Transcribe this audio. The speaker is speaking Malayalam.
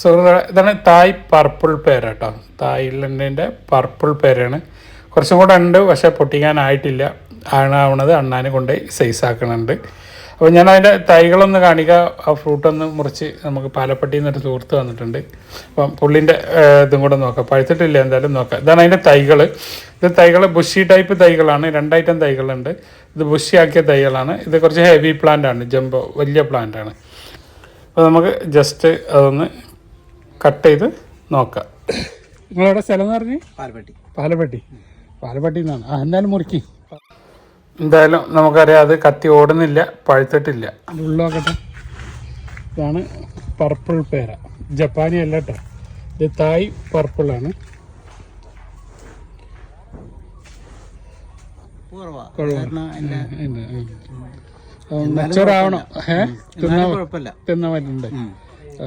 ഇതാണ് തായ് പർപ്പിൾ പേര കേട്ടോ. തായ്ലൻഡിൻ്റെ പർപ്പിൾ പേരാണ്. കുറച്ചും കൂടെ ഉണ്ട്, പക്ഷേ പൊട്ടിക്കാനായിട്ടില്ല. ആവണത് അണ്ണാനെ കൊണ്ട് സൈസാക്കണുണ്ട്. അപ്പോൾ ഞാൻ അതിൻ്റെ തൈകളൊന്ന് കാണിക്കുക. ആ ഫ്രൂട്ടൊന്ന് മുറിച്ച് നമുക്ക് പാലപ്പട്ടിയിൽ നിന്നൊരു സുഹൃത്ത് വന്നിട്ടുണ്ട്. അപ്പം പുള്ളിൻ്റെ ഇതും കൂടെ നോക്കാം. പഴുത്തിട്ടില്ല, എന്തായാലും നോക്കാം. ഇതാണ് അതിൻ്റെ തൈകൾ. ഇത് തൈകൾ ബുഷി ടൈപ്പ് തൈകളാണ്. 2 ഐറ്റം തൈകളുണ്ട്. ഇത് ബുഷി ആക്കിയ തൈകളാണ്. ഇത് കുറച്ച് ഹെവി പ്ലാന്റ് ആണ്, ജംബോ വലിയ പ്ലാന്റ് ആണ്. അപ്പോൾ നമുക്ക് ജസ്റ്റ് അതൊന്ന് കട്ട് ചെയ്ത് നോക്കാം. നിങ്ങളവിടെ സ്ഥലം എന്ന് പറഞ്ഞ് പാലപ്പട്ടി എന്നാണ്. എന്തായാലും മുറിക്കി. എന്തായാലും നമുക്കറിയാം അത് കത്തി ഓടുന്നില്ല, പഴുത്തിട്ടില്ല. ഉള്ളോക്കട്ടെ. ഇതാണ് പർപ്പിൾ പേര. ജപ്പാനി അല്ല കേട്ടോ, ഇത് തായ് പർപ്പിളാണ്. മെച്ചോറാവണം, തിന്നാൻ പറ്റുന്നുണ്ട്.